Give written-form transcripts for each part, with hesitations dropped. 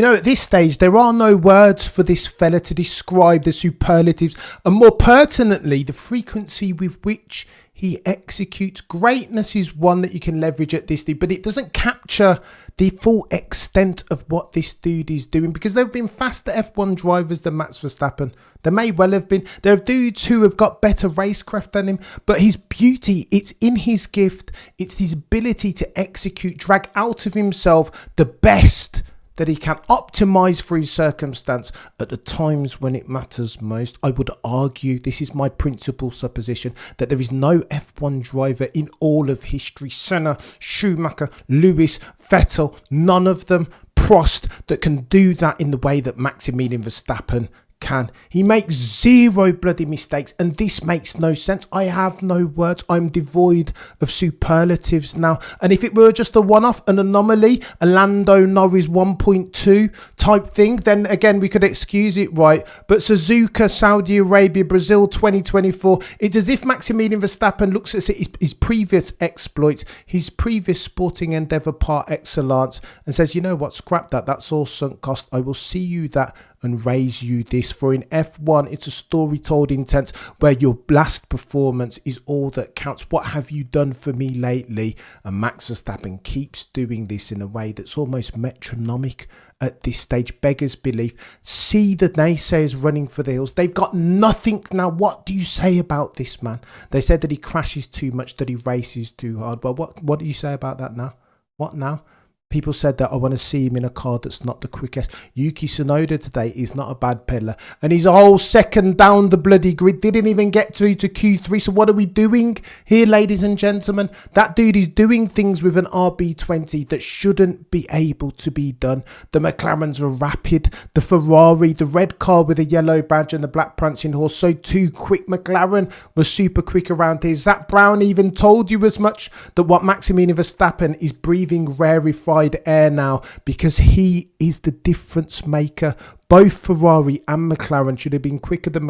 You know, at this stage, there are no words for this fella to describe the superlatives and, more pertinently, the frequency with which he executes. Greatness is one that you can leverage at this dude, but it doesn't capture the full extent of what this dude is doing, because there have been faster F1 drivers than Max Verstappen. There may well have been. There are dudes who have got better racecraft than him, but his beauty, it's in his gift. It's his ability to execute, drag out of himself the best that he can, optimize for his circumstance at the times when it matters most. I would argue, this is my principal supposition, that there is no F1 driver in all of history, Senna, Schumacher, Lewis, Vettel, none of them, Prost, that can do that in the way that Maximilian Verstappen can. He makes zero bloody mistakes, and this makes no sense. I have no words. I'm devoid of superlatives now. And if it were just a one-off, an anomaly, a Lando Norris 1.2 type thing, then again we could excuse it, right? But Suzuka, Saudi Arabia, Brazil 2024, it's as if Maximilian Verstappen looks at his previous exploits, his previous sporting endeavour par excellence, and says, you know what, scrap that, that's all sunk cost. I will see you that and raise you this. For in F1, it's a story told in tense, where your last performance is all that counts. What have you done for me lately? And Max Verstappen keeps doing this in a way that's almost metronomic at this stage, beggars belief. See the naysayers running for the hills. They've got nothing now. What do you say about this man? They said that he crashes too much, that he races too hard. Well, what do you say about that now? What now? People said that I want to see him in a car that's not the quickest. Yuki Tsunoda today is not a bad peddler. And he's a whole second down the bloody grid. Didn't even get through to Q3. So what are we doing here, ladies and gentlemen? That dude is doing things with an RB20 that shouldn't be able to be done. The McLarens are rapid. The Ferrari, the red car with a yellow badge and the black prancing horse, so too quick. McLaren was super quick around here. Zach Brown even told you as much, that what Maximilian Verstappen is breathing rarefied air now, because he is the difference maker. Both Ferrari and McLaren should have been quicker than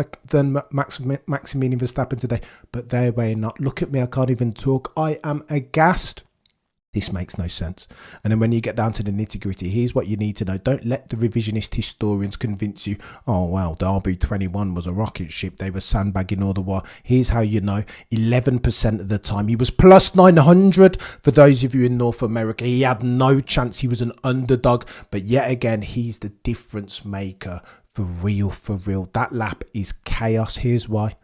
Maximilian Verstappen today, but they were not. Look at me, I can't even talk. I am aghast. This makes no sense. And then when you get down to the nitty gritty, here's what you need to know. Don't let the revisionist historians convince you, oh wow, the RB21 was a rocket ship, they were sandbagging all the while. Here's how you know. 11% of the time he was plus 900. For those of you in North America, he had no chance. He was an underdog, but yet again, he's the difference maker. For real, for real. That lap is chaos. Here's why.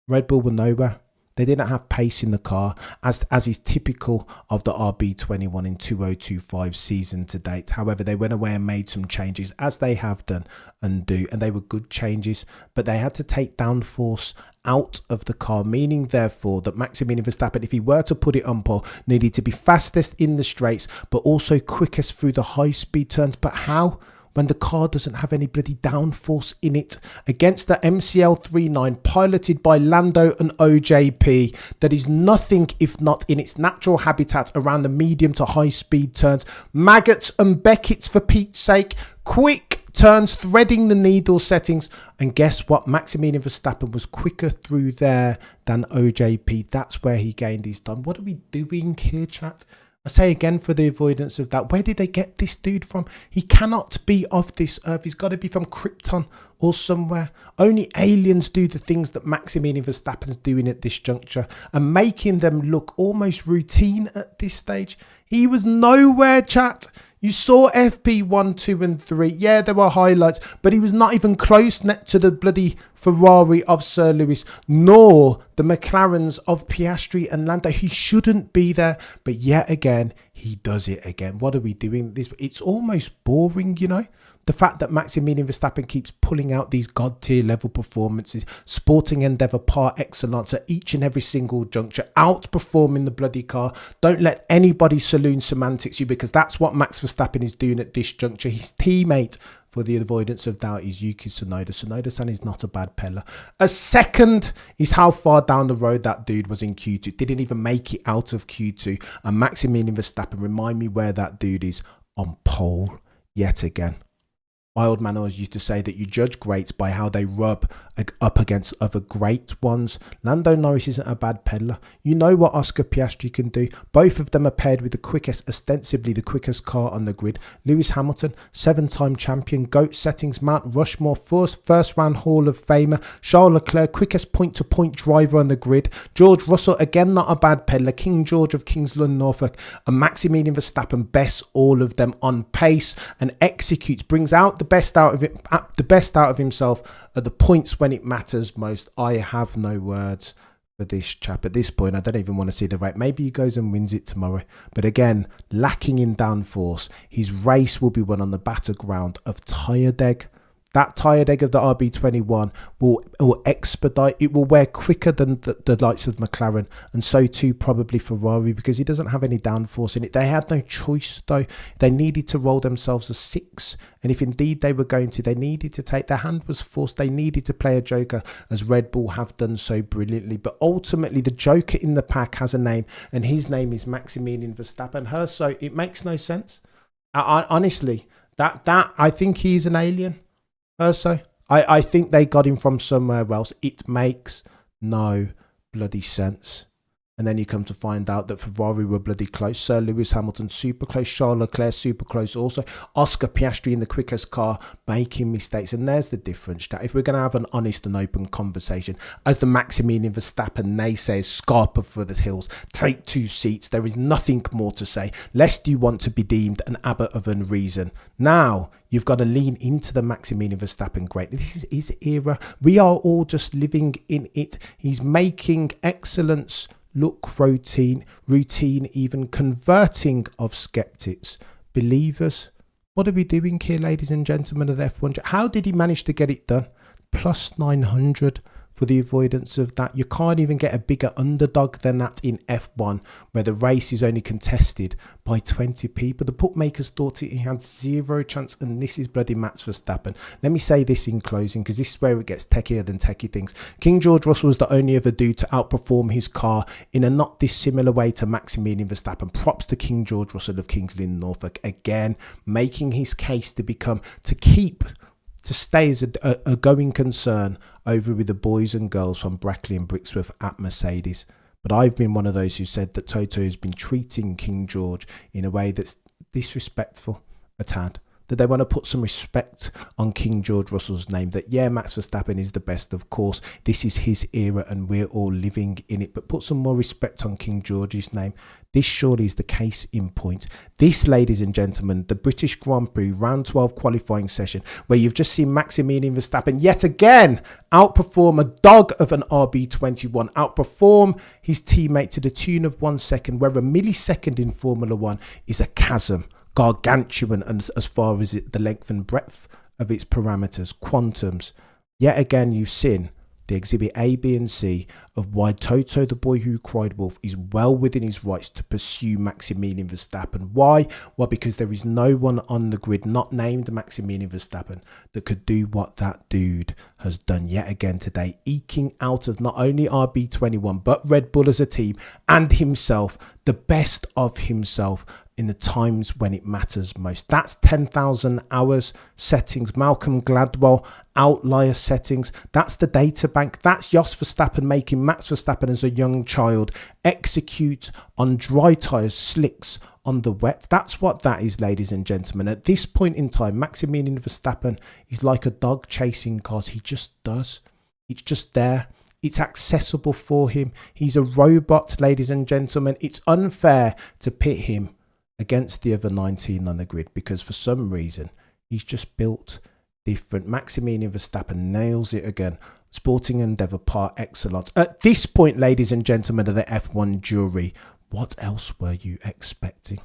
Red Bull were nowhere. They didn't have pace in the car, as is typical of the RB21 in 2025 season to date. However, they went away and made some changes, as they have done and do, and they were good changes, but they had to take downforce out of the car, meaning therefore that Maximilian Verstappen, if he were to put it on pole, needed to be fastest in the straights, but also quickest through the high-speed turns. But how? When the car doesn't have any bloody downforce in it, against the MCL39 piloted by Lando and OJP, that is nothing if not in its natural habitat around the medium to high speed turns. Maggots and Beckett's, for Pete's sake. Quick turns, threading the needle settings. And guess what? Maximilian Verstappen was quicker through there than OJP. That's where he gained his time. What are we doing here, chat? I say again, for the avoidance of that, where did they get this dude from? He cannot be off this earth. He's got to be from Krypton or somewhere. Only aliens do the things that Maximilian Verstappen's doing at this juncture, and making them look almost routine at this stage. He was nowhere, chat. You saw FP1, 2 and 3. Yeah, there were highlights, but he was not even close net to the bloody Ferrari of Sir Lewis, nor the McLarens of Piastri and Lando. He shouldn't be there, but yet again, he does it again. What are we doing? It's almost boring, you know? The fact that Maximilian Verstappen keeps pulling out these god tier level performances, sporting endeavour par excellence at each and every single juncture, outperforming the bloody car. Don't let anybody saloon semantics you, because that's what Max Verstappen is doing at this juncture. His teammate, for the avoidance of doubt, is Yuki Tsunoda. Tsunoda-san is not a bad peddler. A second is how far down the road that dude was in Q2. Didn't even make it out of Q2. And Maximilian Verstappen, remind me where that dude is. On pole yet again. My old man always used to say that you judge greats by how they rub up against other great ones. Lando Norris isn't a bad peddler. You know what Oscar Piastri can do. Both of them are paired with the quickest, ostensibly the quickest car on the grid. Lewis Hamilton, 7-time champion, GOAT settings, Mount Rushmore, first round Hall of Famer. Charles Leclerc, quickest point-to-point driver on the grid. George Russell, again not a bad peddler. King George of Kingsland, Norfolk. And Maximilian Verstappen bests all of them on pace and executes, brings out the best out of it, the best out of himself at the points when it matters most. I have no words for this chap at this point. I don't even want to see the rate. Maybe he goes and wins it tomorrow. But again, lacking in downforce, his race will be won on the battleground of tyre deg. That tyre deg of the RB21 will expedite. It will wear quicker than the likes of McLaren, and so too probably Ferrari, because he doesn't have any downforce in it. They had no choice though. They needed to roll themselves a 6, and if indeed they were going to, they needed to take, their hand was forced. They needed to play a joker, as Red Bull have done so brilliantly. But ultimately, the joker in the pack has a name, and his name is Maximilian Verstappen. So it makes no sense. Honestly, that I think he's an alien. I think they got him from somewhere else. It makes no bloody sense. And then you come to find out that Ferrari were bloody close. Sir Lewis Hamilton super close. Charles Leclerc super close also. Oscar Piastri in the quickest car making mistakes. And there's the difference. That if we're going to have an honest and open conversation, as the Maximilian Verstappen naysayers scarper for the hills, take 2 seats. There is nothing more to say, lest you want to be deemed an abbot of unreason. Now you've got to lean into the Maximilian Verstappen great. This is his era. We are all just living in it. He's making excellence look routine, even converting of skeptics, believers. What are we doing here, ladies and gentlemen of the F1? How did he manage to get it done? Plus 900 for the avoidance of that. You can't even get a bigger underdog than that in F1, where the race is only contested by 20 people. The bookmakers thought he had 0 chance, and this is bloody Max Verstappen. Let me say this in closing, because this is where it gets techier than techie things. King George Russell was the only other dude to outperform his car in a not dissimilar way to Maximilian Verstappen. Props to King George Russell of Kingsland, Norfolk, again making his case to stay as a going concern over with the boys and girls from Brackley and Brixworth at Mercedes. But I've been one of those who said that Toto has been treating King George in a way that's disrespectful, a tad. That they want to put some respect on King George Russell's name. That, yeah, Max Verstappen is the best, of course. This is his era and we're all living in it. But put some more respect on King George's name. This surely is the case in point. This, ladies and gentlemen, the British Grand Prix round 12 qualifying session, where you've just seen Maximilian Verstappen yet again outperform a dog of an RB21, outperform his teammate to the tune of 1 second, where a millisecond in Formula One is a chasm. Gargantuan, and as far as the length and breadth of its parameters, quantums. Yet again, you've seen the exhibit A, B and C of why Toto, the boy who cried wolf, is well within his rights to pursue Maximilian Verstappen. Why? Well, because there is no one on the grid not named Maximilian Verstappen that could do what that dude has done yet again today, eking out of not only RB21 but Red Bull as a team and himself the best of himself in the times when it matters most. That's 10,000 hours settings, Malcolm Gladwell outlier settings. That's the data bank. That's Jos Verstappen making Max Verstappen as a young child execute on dry tyres, slicks on the wet. That's what that is, ladies and gentlemen. At this point in time, Maximilian Verstappen is like a dog chasing cars. He just does. It's just there. It's accessible for him. He's a robot, ladies and gentlemen. It's unfair to pit him against the other 19 on the grid, because for some reason he's just built different. Maximilian Verstappen nails it again. Sporting endeavour par excellence. At this point, ladies and gentlemen of the F1 jury, what else were you expecting?